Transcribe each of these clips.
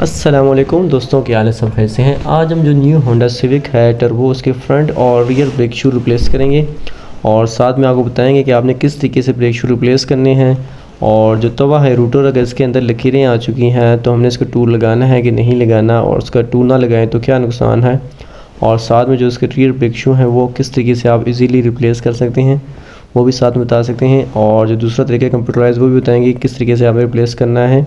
अस्सलामुअलैकुम दोस्तों, क्या हाल है? सब कैसे हैं? आज हम जो न्यू होंडा सिविक है टर्बो, उसके फ्रंट और रियर ब्रेक शू रिप्लेस करेंगे और साथ में आपको बताएंगे कि आपने किस तरीके से ब्रेक शू रिप्लेस करने हैं। और जो तवा है रूटर, अगर इसके अंदर लकीरें आ चुकी हैं तो हमने इसका टूल लगाना है कि नहीं लगाना, और उसका टूल ना लगाएं तो क्या नुकसान है। और साथ में जो इसके रियर ब्रेक शू हैं वो किस तरीके से आप इजीली रिप्लेस कर सकते हैं वो भी साथ में बता सकते हैं। और जो दूसरा तरीका कंप्यूटराइज वो भी बताएंगे किस तरीके से आपने रिप्लेस करना है।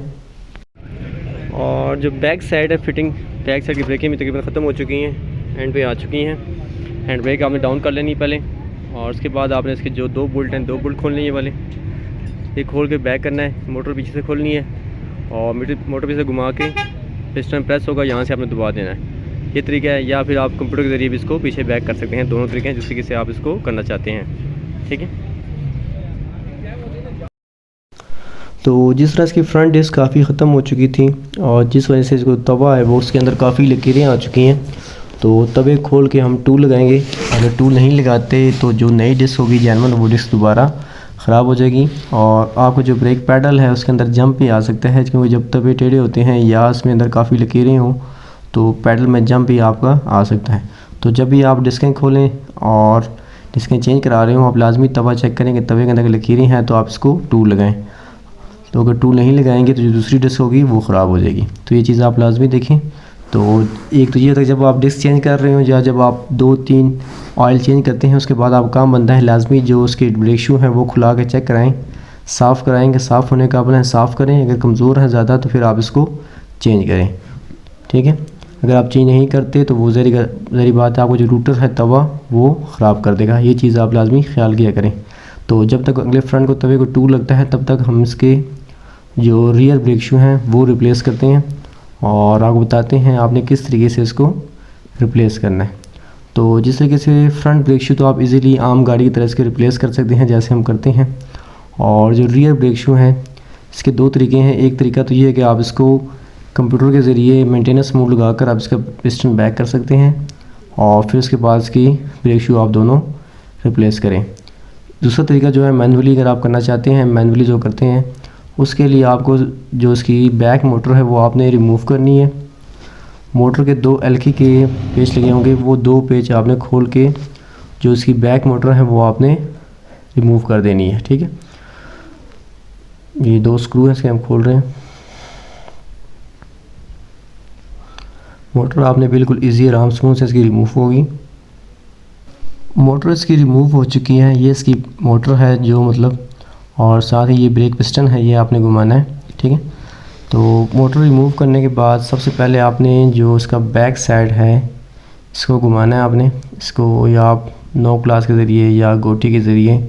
और जो बैक साइड है फिटिंग, बैक साइड की ब्रेकें भी तकरीबन ख़त्म हो चुकी हैं, एंड पे आ चुकी हैं। हैंड ब्रेक आपने डाउन कर लेनी पहले, और उसके बाद आपने इसके जो दो बोल्ट हैं, दो बोल्ट खोलने ये वाले, ये खोल के बैक करना है। मोटर पीछे से खोलनी है और मोटर पीछे से घुमा के पिस्टन प्रेस होगा, यहाँ से आपने दबा देना है। ये तरीका है, या फिर आप कंप्यूटर के ज़रिए भी इसको पीछे बैक कर सकते हैं। दोनों तरीके हैं जिस तरीके से आप इसको करना चाहते हैं, ठीक है। तो जिस तरह इसकी फ्रंट डिस्क काफ़ी ख़त्म हो चुकी थी और जिस वजह से इसको तवा है वो उसके अंदर काफ़ी लकीरें आ चुकी हैं, तो तवे खोल के हम टूल लगाएंगे। अगर टूल नहीं लगाते तो जो नई डिस्क होगी जेनवन, वो डिस्क दोबारा ख़राब हो जाएगी। और आपको जो ब्रेक पैडल है उसके अंदर जंप भी आ सकता है, क्योंकि जब तवे टेढ़े होते हैं या इसमें अंदर काफ़ी लकीरें हों तो पैडल में जंप भी आपका आ सकता है। तो जब भी आप डिस्कें खोलें और डिस्कें चेंज करा रहे हो, आप लाजमी तवा चेक करें कि तवे के अंदर लकीरें हैं, तो आप इसको टूल लगाएं। तो अगर टूल नहीं लगाएंगे तो जो दूसरी डिस्क होगी वो ख़राब हो जाएगी। तो ये चीज़ आप लाजमी देखें। तो एक तो ये था, जब आप डिस्क चेंज कर रहे हो या जब आप 2-3 ऑयल चेंज करते हैं उसके बाद आप काम बनता है लाजमी जो उसके ब्रेक शू हैं वो खुला के चेक कराएं, साफ़ कराएंगे। साफ़ होने का अपना साफ़ करें, अगर कमज़ोर है ज़्यादा तो फिर आप इसको चेंज करें, ठीक है। अगर आप चेंज नहीं करते तो वो ज़री बात है, आपको जो रूटर है तवा वो ख़राब कर देगा। ये चीज़ आप लाजमी ख्याल किया करें। तो जब तक अगले फ्रंट को तवे को टूल लगता है तब तक हम इसके जो रियर ब्रेक शू हैं वो रिप्लेस करते हैं और आपको बताते हैं आपने किस तरीके से इसको रिप्लेस करना है। तो जिस तरीके से फ्रंट ब्रेक शू तो आप इजीली आम गाड़ी की तरह इसके रिप्लेस कर सकते हैं जैसे हम करते हैं। और जो रियर ब्रेक शू हैं इसके दो तरीके हैं। एक तरीका तो ये है कि आप इसको कंप्यूटर के ज़रिए मेंटेनेंस मोड लगाकर आप इसका पिस्टन बैक कर सकते हैं और फिर उसके बाद इसकी ब्रेक शू आप दोनों रिप्लेस करें। दूसरा तरीका जो है मैनुअली, अगर आप करना चाहते हैं मैनुअली जो करते हैं, उसके लिए आपको जो इसकी बैक मोटर है वो आपने रिमूव करनी है। मोटर के 2 एलकी के पेच लगे होंगे, वो 2 पेच आपने खोल के जो इसकी बैक मोटर है वो आपने रिमूव कर देनी है, ठीक है। ये 2 स्क्रू हैं, इसके हम खोल रहे हैं। मोटर आपने बिल्कुल इजी आराम से इसकी रिमूव होगी। मोटर इसकी रिमूव हो चुकी है। ये इसकी मोटर है जो मतलब, और साथ ही ये ब्रेक पिस्टन है, ये आपने घुमाना है, ठीक है। तो मोटर रिमूव करने के बाद सबसे पहले आपने जो इसका बैक साइड है इसको घुमाना है। आपने इसको या आप नोक क्लास के ज़रिए या गोटी के ज़रिए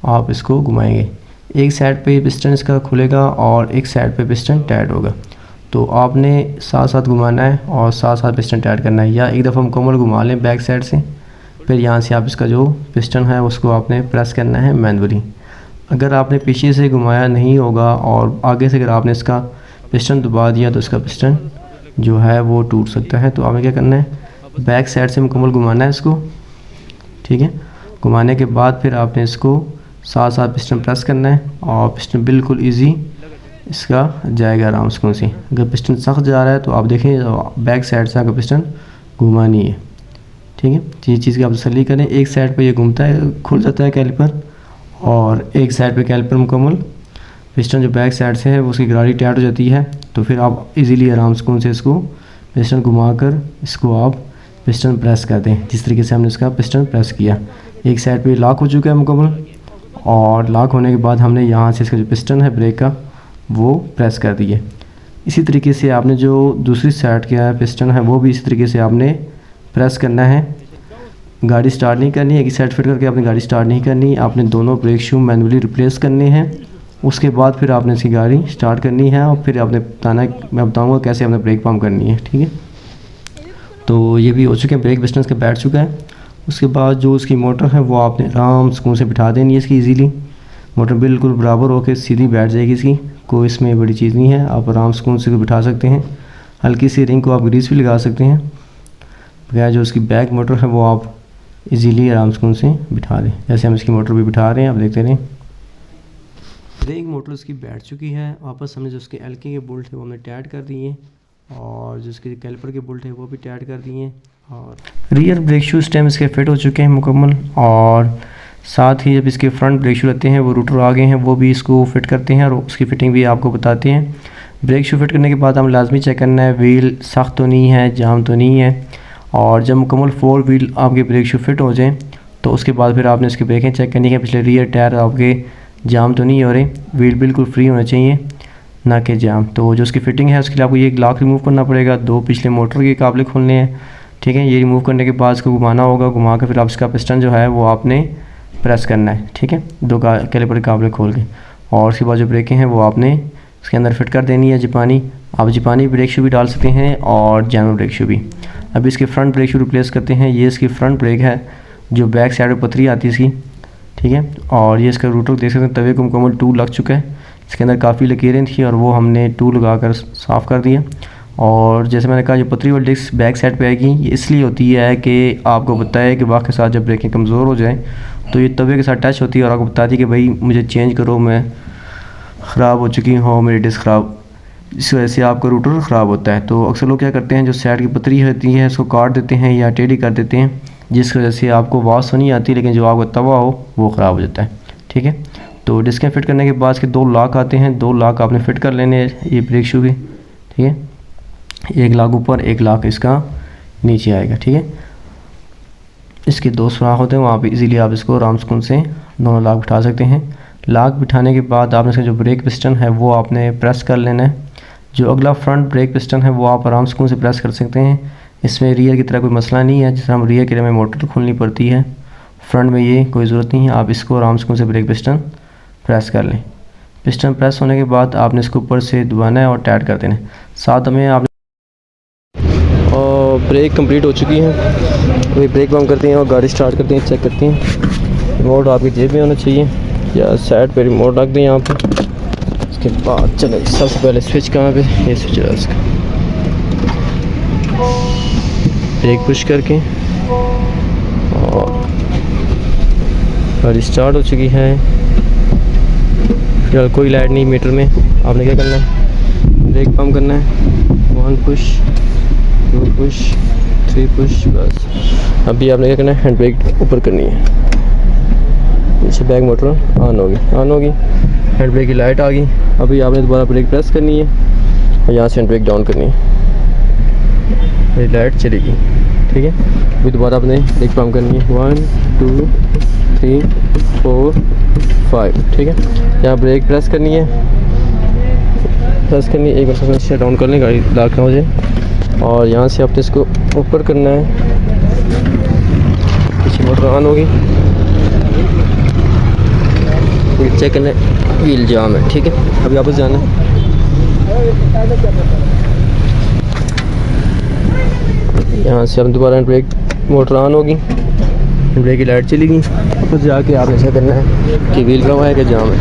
आप इसको घुमाएंगे। एक साइड पे पिस्टन इसका खुलेगा और एक साइड पे पिस्टन टाइट होगा। तो आपने साथ साथ घुमाना है और साथ साथ पिस्टन टाइट करना है, या एक दफ़ा मुकम्मल घुमा लें बैक साइड से, फिर यहाँ से आप इसका जो पिस्टन है उसको आपने प्रेस करना है मैनुअली। अगर आपने पीछे से घुमाया नहीं होगा और आगे से अगर आपने इसका पिस्टन दबा दिया तो इसका पिस्टन जो है वो टूट सकता है। तो आपने क्या करना है, बैक साइड से मुकम्मल घुमाना है इसको, ठीक है। घुमाने के बाद फिर आपने इसको साथ साथ पिस्टन प्रेस करना है और पिस्टन बिल्कुल इजी इसका जाएगा आराम से। अगर पिस्टन सख्त जा रहा है तो आप देखें बैक साइड से आपका पिस्टन घुमानी है, ठीक है। ये चीज़ की आप तसल्ली करें। एक साइड पर ये घूमता है, खुल जाता है कैलिपर, और एक साइड पे कैलिपर मुकम्मल। पिस्टन जो बैक साइड से है वो उसकी गरारी टाइट हो जाती है, तो फिर आप इजीली आराम से इसको पिस्टन घुमाकर इसको आप पिस्टन प्रेस कर दें जिस तरीके से हमने इसका पिस्टन प्रेस किया। एक साइड पे लॉक हो चुका है मुकम्मल, और लॉक होने के बाद हमने यहाँ से इसका जो पिस्टन है ब्रेक का वो प्रेस कर दिए। इसी तरीके से आपने जो दूसरी साइड का पिस्टन है वो भी इसी तरीके से आपने प्रेस करना है। गाड़ी स्टार्ट नहीं करनी है, एक साइड फिट करके आपने गाड़ी स्टार्ट नहीं करनी, आपने दोनों ब्रेक शू मैनुअली रिप्लेस करने हैं। उसके बाद फिर आपने इसकी गाड़ी स्टार्ट करनी है और फिर आपने बताना है, मैं बताऊंगा कैसे आपने ब्रेक पंप करनी है, ठीक है। तो ये भी हो चुके हैं, ब्रेक पिस्टन का बैठ चुका है। उसके बाद जो उसकी मोटर है वो आपने आराम से बिठा देनी है इसकी इजीली। मोटर बिल्कुल बराबर होकर सीधी बैठ जाएगी इसकी, कोई इसमें बड़ी चीज़ नहीं है। आप आराम से बिठा सकते हैं। हल्की सी रिंग को आप ग्रीस भी लगा सकते हैं, बगैर जो उसकी बैक मोटर है वो आप इजीली आराम से बिठा दें। जैसे हम इसकी मोटर भी बिठा रहे हैं, आप देखते रहें। ब्रेक मोटर उसकी बैठ चुकी है। वापस हमने जो उसके एलके के बोल्ट है वो हमने टाइट कर दिए और जिसके कैलिपर के बोल्ट है वो भी टाइट कर दिए हैं। और रियर ब्रेक शू इस टाइम इसके फिट हो चुके हैं मुकम्मल। और साथ ही जब इसके फ्रंट ब्रेक शू रहते हैं वो रूटर आ गए हैं, वो भी इसको फिट करते हैं और उसकी फ़िटिंग भी आपको बताते हैं। ब्रेक शू फिट करने के बाद हम लाजमी चेक करना है व्हील सख्त तो नहीं है, जाम तो नहीं है। और जब मुकम्मल 4 व्हील आपके ब्रेक शू फिट हो जाएँ तो उसके बाद फिर आपने इसकी ब्रेकें चेक करनी है, पिछले रियर टायर आपके जाम तो नहीं हो रहे, व्हील बिल्कुल फ्री होना चाहिए ना कि जाम। तो जो उसकी फ़िटिंग है उसके लिए आपको ये लॉक रिमूव करना पड़ेगा, 2 पिछले मोटर के काबले खोलने हैं, ठीक है। ये रिमूव करने के बाद इसको घुमाना होगा, घुमा के फिर आप इसका पिस्टन जो है वो आपने प्रेस करना है, ठीक है, 2 कैलिपर के काबले खोल के। और उसके बाद जो ब्रेकें हैं वो आपने इसके अंदर फिट कर देनी है जापानी। आप जापानी ब्रेक शू भी डाल सकते हैं और जर्मन ब्रेक शू भी। अब इसके फ्रंट ब्रेक शू रिप्लेस करते हैं। ये इसकी फ्रंट ब्रेक है जो बैक साइड में पथरी आती है इसकी, ठीक है। और ये इसका रूटर देख सकते हैं, तवे को मुकम्मल टूल लग चुका है, इसके अंदर काफ़ी लकीरें थी और वो हमने टूल लगा कर साफ़ कर दिया। और जैसे मैंने कहा जो पथरी वाली डिस्क बैक साइड पे आएगी, ये इसलिए होती है कि आपको पता है कि वक्त के साथ जब ब्रेकिंग कमज़ोर हो जाए तो ये तवे के साथ टच होती है और आपको बताती है कि भाई मुझे चेंज करो, मैं ख़राब हो चुकी हूँ, मेरी डिस्क ख़राब, इस वजह से आपका रूटर ख़राब होता है। तो अक्सर लोग क्या करते हैं, जो साइड की पतरी होती है उसको काट देते हैं या टेढ़ी कर देते हैं, जिसकी वजह से आपको आवाज़ तो नहीं आती लेकिन जो आपका तवा हो वो ख़राब हो जाता है, ठीक है। तो डिस्कें फिट करने के बाद इसके 2 लॉक आते हैं, 2 लॉक आपने फ़िट कर लेने ये ब्रेक शू के, ठीक है। एक लॉक ऊपर, एक लॉक इसका नीचे आएगा, ठीक है। इसके 2 सुराख होते हैं, वहाँ पे इजीली आप इसको आराम सुकून से दोनों लॉक बिठा सकते हैं। लॉक बिठाने के बाद आपने इसका जो ब्रेक पिस्टन है वो आपने प्रेस कर लेना है। जो अगला फ्रंट ब्रेक पिस्टन है वो आप आराम सुकून से प्रेस कर सकते हैं, इसमें रियर की तरह कोई मसला नहीं है। जैसे हम रियर के लिए हमें मोटर खोलनी पड़ती है, फ्रंट में ये कोई ज़रूरत नहीं है। आप इसको आराम सुकून से ब्रेक पिस्टन प्रेस कर लें। पिस्टन प्रेस होने के बाद आपने इसको ऊपर से दबाना है और टाइट कर देना है। साथ में आपने और ब्रेक कंप्लीट हो चुकी है, वही ब्रेक बंद करते हैं और गाड़ी स्टार्ट करते हैं, चेक करते हैं। रिमोट आपकी जेब में होना चाहिए या साइड पे रिमोट रख दें यहाँ पे। उसके बाद चले सबसे पहले स्विच कहाँ पे, ये स्विच है उसका, ब्रेक पुश करके और गाड़ी स्टार्ट हो चुकी है। फिलहाल कोई लाइट नहीं मीटर में। आपने क्या करना है, ब्रेक पंप करना है, 1 पुश 2 पुश 3 पुश, बस। अभी आपने क्या करना है, हैंड ब्रेक ऊपर करनी है, पीछे बैक मोटर ऑन होगी, हैंड ब्रेक की लाइट आ गई। अभी आपने दोबारा ब्रेक प्रेस करनी है और यहाँ से हैंड ब्रेक डाउन करनी है, ये लाइट चलेगी, ठीक है। अभी दोबारा आपने ब्रेक पंप करनी है, 1 2 3 4 5, ठीक है। यहाँ ब्रेक प्रेस करनी है, एक बार से डाउन कर लें, गाड़ी लॉक ना हो जाए। और यहाँ से आपने इसको ऊपर करना है, पीछे मोटर ऑन होगी, चेक करना है व्हील जाम है, ठीक है। अभी वापस जाना है, यहाँ से हम दोबारा ब्रेक मोटर ऑन होगी, ब्रेक की लाइट चलेगी। वापस जाके आपने ऐसा करना है कि व्हील कम है कि जाम है,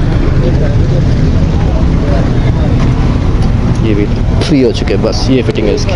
ये व्हील फ्री हो चुके हैं, बस ये फिटिंग है इसकी।